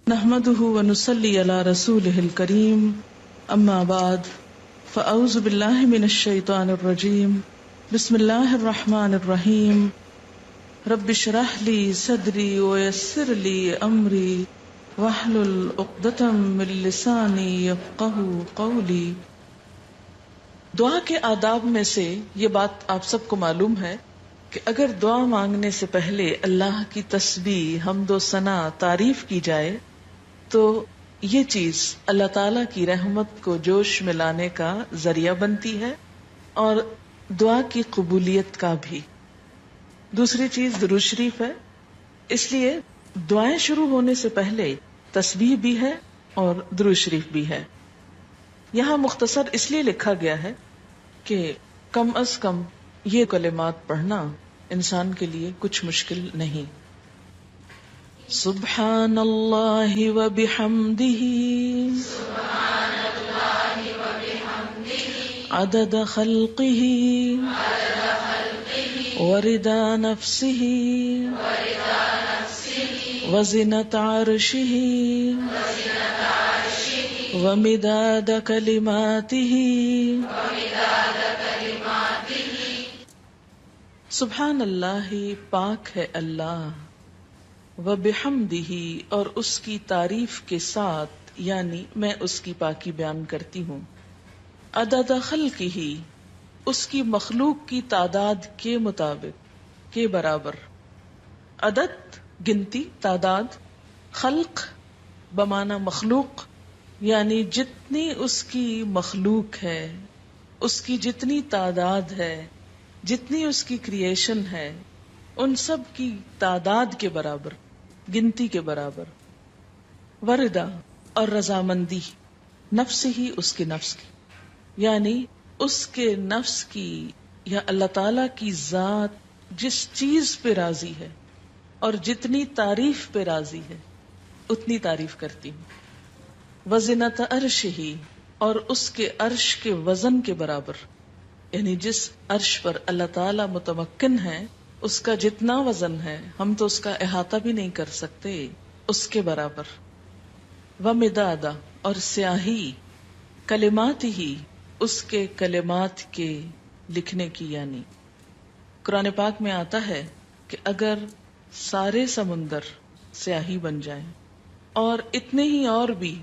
نحمده ونصلي على رسوله الكريم اما بعد فاعوذ بالله من الشيطان الرجيم بسم الله الرحمن الرحيم رب اشرح لي صدري ويسر لي امري واحلل عقدة من لساني يفقهوا قولي۔ دعا کے آداب میں سے یہ بات آپ سب کو معلوم ہے کہ اگر دعا مانگنے سے پہلے اللہ کی تسبیح، حمد و ثنا، تعریف کی جائے تو یہ چیز اللہ تعالیٰ کی رحمت کو جوش میں لانے کا ذریعہ بنتی ہے اور دعا کی قبولیت کا بھی۔ دوسری چیز درود شریف ہے، اس لیے دعائیں شروع ہونے سے پہلے تسبیح بھی ہے اور درود شریف بھی ہے۔ یہاں مختصر اس لیے لکھا گیا ہے کہ کم از کم یہ کلمات پڑھنا انسان کے لیے کچھ مشکل نہیں۔ سبحان اللہ وبحمدہ عدد خلقہ ورضا نفسہ وزنة عرشہ ومداد کلماتہ۔ سبحان اللہ، پاک ہے اللہ، وبحمدہ، اور اس کی تعریف کے ساتھ، یعنی میں اس کی پاکی بیان کرتی ہوں، عدد خلقہ، اس کی مخلوق کی تعداد کے مطابق، کے برابر۔ عدد گنتی، تعداد، خلق بمعنی مخلوق، یعنی جتنی اس کی مخلوق ہے، اس کی جتنی تعداد ہے، جتنی اس کی کریشن ہے، ان سب کی تعداد کے برابر، گنتی کے برابر۔ وردا، اور رضامندی، نفس ہی، اس کے نفس کی، یعنی اس کے نفس کی یا اللہ تعالی کی ذات جس چیز پہ راضی ہے اور جتنی تعریف پہ راضی ہے اتنی تعریف کرتی ہوں۔ وزنت عرش ہی، اور اس کے عرش کے وزن کے برابر، یعنی جس عرش پر اللہ تعالی متمکن ہے اس کا جتنا وزن ہے ہم تو اس کا احاطہ بھی نہیں کر سکتے، اس کے برابر۔ ومداد، اور سیاہی، کلمات ہی، اس کے کلمات کے لکھنے کی، یعنی قرآن پاک میں آتا ہے کہ اگر سارے سمندر سیاہی بن جائیں اور اتنے ہی اور بھی،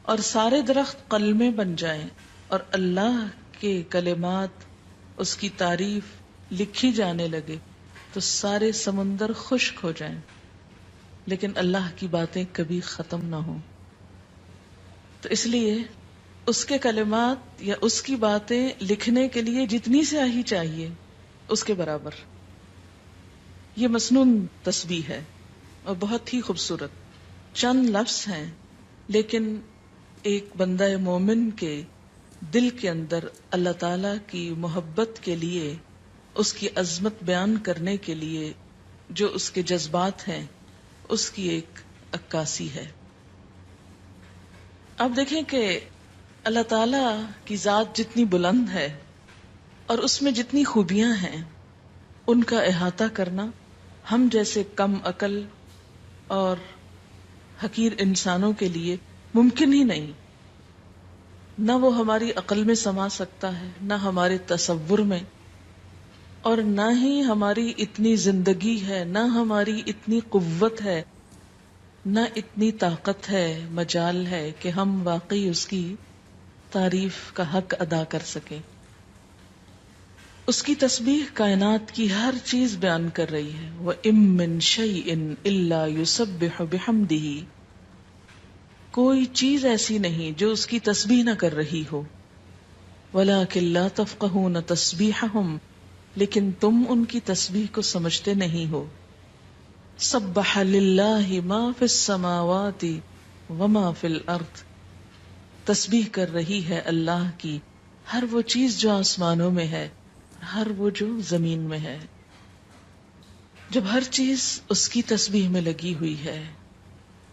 اور سارے درخت قلمیں بن جائیں اور اللہ کے کلمات، اس کی تعریف لکھی جانے لگے تو سارے سمندر خشک ہو جائیں، لیکن اللہ کی باتیں کبھی ختم نہ ہوں۔ تو اس لیے اس کے کلمات یا اس کی باتیں لکھنے کے لیے جتنی سیاہی چاہیے اس کے برابر۔ یہ مسنون تسبیح ہے اور بہت ہی خوبصورت، چند لفظ ہیں لیکن ایک بندہ مومن کے دل کے اندر اللہ تعالی کی محبت کے لیے، اس کی عظمت بیان کرنے کے لیے جو اس کے جذبات ہیں اس کی ایک عکاسی ہے۔ اب دیکھیں کہ اللہ تعالی کی ذات جتنی بلند ہے اور اس میں جتنی خوبیاں ہیں ان کا احاطہ کرنا ہم جیسے کم عقل اور حقیر انسانوں کے لیے ممکن ہی نہیں۔ نہ وہ ہماری عقل میں سما سکتا ہے، نہ ہمارے تصور میں، اور نہ ہی ہماری اتنی زندگی ہے، نہ ہماری اتنی قوت ہے، نہ اتنی طاقت ہے، مجال ہے کہ ہم واقعی اس کی تعریف کا حق ادا کر سکیں۔ اس کی تسبیح کائنات کی ہر چیز بیان کر رہی ہے۔ وَإِن مِّن شَيْءٍ إِلَّا يُسَبِّحُ بِحَمْدِهِ، کوئی چیز ایسی نہیں جو اس کی تسبیح نہ کر رہی ہو۔ وَلَٰكِن لَّا تَفْقَهُونَ تَسْبِيحَهُمْ، لیکن تم ان کی تسبیح کو سمجھتے نہیں ہو۔ سبح للہ ما فی السماوات وما فی الارض، تسبیح کر رہی ہے اللہ کی ہر وہ چیز جو آسمانوں میں ہے، ہر وہ جو زمین میں ہے۔ جب ہر چیز اس کی تسبیح میں لگی ہوئی ہے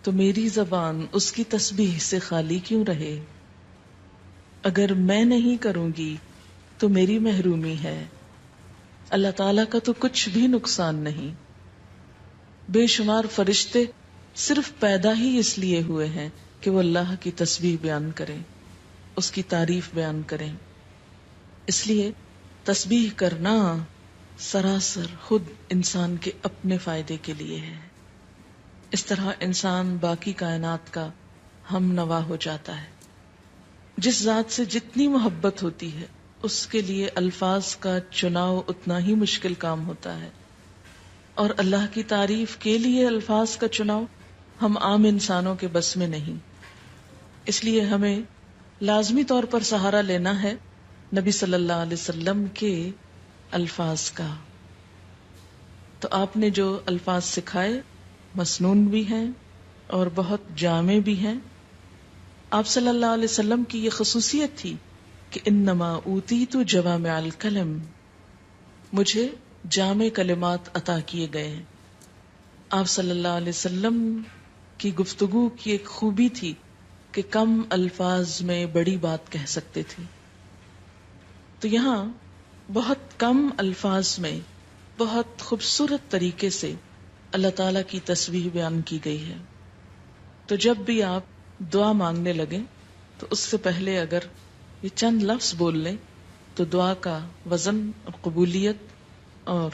تو میری زبان اس کی تسبیح سے خالی کیوں رہے؟ اگر میں نہیں کروں گی تو میری محرومی ہے، اللہ تعالیٰ کا تو کچھ بھی نقصان نہیں۔ بے شمار فرشتے صرف پیدا ہی اس لیے ہوئے ہیں کہ وہ اللہ کی تسبیح بیان کریں، اس کی تعریف بیان کریں. اس لیے تسبیح کرنا سراسر خود انسان کے اپنے فائدے کے لیے ہے. اس طرح انسان باقی کائنات کا ہم نوا ہو جاتا ہے. جس ذات سے جتنی محبت ہوتی ہے اس کے لیے الفاظ کا چناؤ اتنا ہی مشکل کام ہوتا ہے، اور اللہ کی تعریف کے لیے الفاظ کا چناؤ ہم عام انسانوں کے بس میں نہیں. اس لیے ہمیں لازمی طور پر سہارا لینا ہے نبی صلی اللہ علیہ وسلم کے الفاظ کا. تو آپ نے جو الفاظ سکھائے مسنون بھی ہیں اور بہت جامع بھی ہیں. آپ صلی اللہ علیہ وسلم کی یہ خصوصیت تھی کہ انما اوتیت جوامع الکلم، مجھے جامع کلمات عطا کیے گئے ہیں. آپ صلی اللہ علیہ وسلم کی گفتگو کی ایک خوبی تھی کہ کم الفاظ میں بڑی بات کہہ سکتے تھے. تو یہاں بہت کم الفاظ میں بہت خوبصورت طریقے سے اللہ تعالی کی تسبیح بیان کی گئی ہے. تو جب بھی آپ دعا مانگنے لگیں تو اس سے پہلے اگر یہ چند لفظ بول لیں تو دعا کا وزن اور قبولیت اور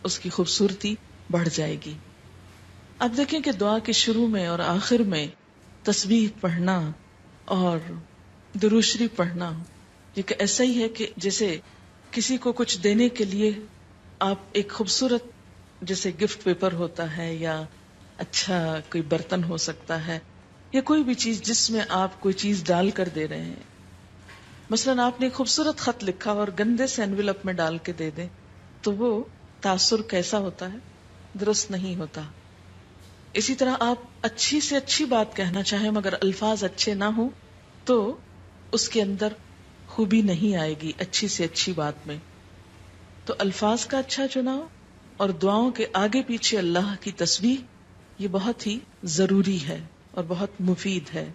اس کی خوبصورتی بڑھ جائے گی. اب دیکھیں کہ دعا کے شروع میں اور آخر میں تسبیح پڑھنا اور درود شریف پڑھنا یہ ایسا ہی ہے کہ جیسے کسی کو کچھ دینے کے لیے آپ ایک خوبصورت جیسے گفٹ پیپر ہوتا ہے یا اچھا کوئی برتن ہو سکتا ہے یا کوئی بھی چیز جس میں آپ کوئی چیز ڈال کر دے رہے ہیں. مثلا آپ نے ایک خوبصورت خط لکھا اور گندے سے انویلپ میں ڈال کے دے دیں تو وہ تاثر کیسا ہوتا ہے؟ درست نہیں ہوتا. اسی طرح آپ اچھی سے اچھی بات کہنا چاہیں مگر الفاظ اچھے نہ ہوں تو اس کے اندر خوبی نہیں آئے گی اچھی سے اچھی بات میں. تو الفاظ کا اچھا چناؤ اور دعاؤں کے آگے پیچھے اللہ کی تسبیح یہ بہت ہی ضروری ہے اور بہت مفید ہے،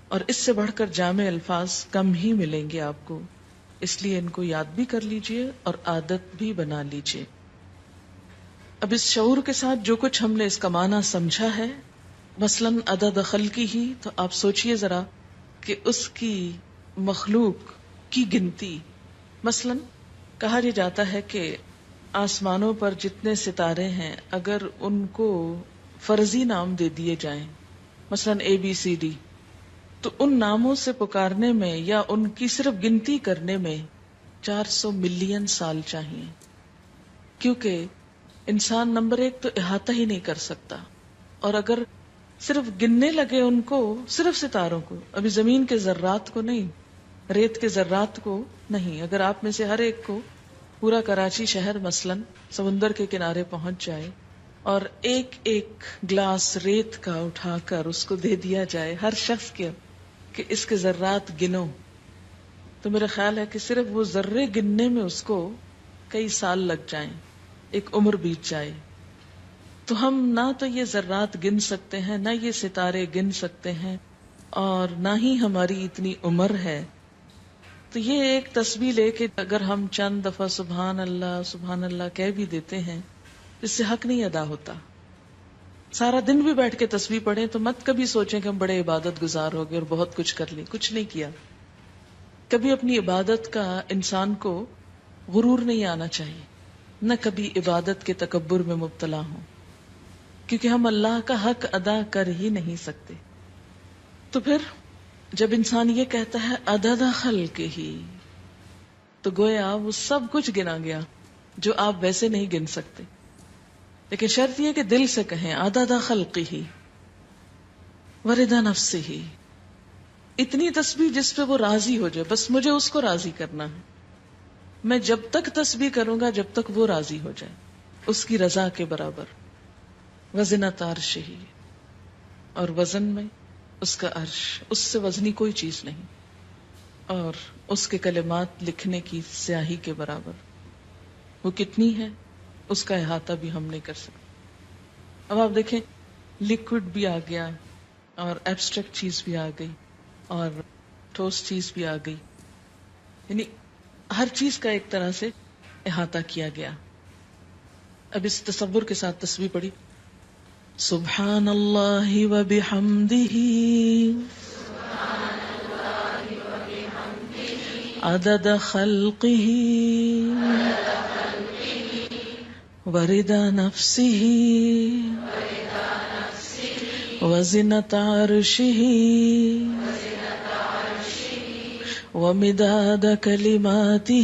اور اس سے بڑھ کر جامع الفاظ کم ہی ملیں گے آپ کو. اس لیے ان کو یاد بھی کر لیجئے اور عادت بھی بنا لیجئے. اب اس شعور کے ساتھ جو کچھ ہم نے اس کا معنی سمجھا ہے، مثلاً عدد خلقی ہی، تو آپ سوچئے ذرا کہ اس کی مخلوق کی گنتی. مثلاً کہا یہ جاتا ہے کہ آسمانوں پر جتنے ستارے ہیں اگر ان کو فرضی نام دے دیے جائیں، مثلاً ABCD، تو ان ناموں سے پکارنے میں یا ان کی صرف گنتی کرنے میں 400 ملین سال چاہیے، کیونکہ انسان نمبر ایک تو احاطہ ہی نہیں کر سکتا. اور اگر صرف گننے لگے ان کو، صرف ستاروں کو، ابھی زمین کے ذرات کو نہیں، ریت کے ذرات کو نہیں، اگر آپ میں سے ہر ایک کو پورا کراچی شہر مثلاً سمندر کے کنارے پہنچ جائے اور ایک ایک گلاس ریت کا اٹھا کر اس کو دے دیا جائے ہر شخص کے کہ اس کے ذرات گنو، تو میرا خیال ہے کہ صرف وہ ذرے گننے میں اس کو کئی سال لگ جائیں، ایک عمر بیت جائے. تو ہم نہ تو یہ ذرات گن سکتے ہیں، نہ یہ ستارے گن سکتے ہیں، اور نہ ہی ہماری اتنی عمر ہے. تو یہ ایک تسبیح لے کے اگر ہم چند دفعہ سبحان اللہ کہہ بھی دیتے ہیں، اس سے حق نہیں ادا ہوتا. سارا دن بھی بیٹھ کے تسبیح پڑھیں تو مت کبھی سوچیں کہ ہم بڑے عبادت گزار ہو گئے اور بہت کچھ کر لی. کچھ نہیں کیا. کبھی اپنی عبادت کا انسان کو غرور نہیں آنا چاہیے، نہ کبھی عبادت کے تکبر میں مبتلا ہوں، کیونکہ ہم اللہ کا حق ادا کر ہی نہیں سکتے. تو پھر جب انسان یہ کہتا ہے عدد خلق ہی، تو گویا وہ سب کچھ گنا گیا جو آپ ویسے نہیں گن سکتے. لیکن شرط یہ کہ دل سے کہیں عدد خلق ہی ورضا نفس ہی، اتنی تسبیح جس پہ وہ راضی ہو جائے. بس مجھے اس کو راضی کرنا ہے، میں جب تک تسبیح کروں گا جب تک وہ راضی ہو جائے، اس کی رضا کے برابر. وزنۃ عرشہ، اور وزن میں اس کا عرش، اس سے وزنی کوئی چیز نہیں، اور اس کے کلمات لکھنے کی سیاہی کے برابر. وہ کتنی ہے اس کا احاطہ بھی ہم نہیں کر سکتے. اب آپ دیکھیں لیکوڈ بھی آ گیا اور ایبسٹریکٹ چیز بھی آ گئی اور ٹھوس چیز بھی آ گئی، یعنی ہر چیز کا ایک طرح سے احاطہ کیا گیا. اب اس تصور کے ساتھ تسبیح پڑھی سبحان اللہ وبحمدہ عدد خلقہ ورضا نفسہ وزنۃ عرشہ ومداد کلماتہ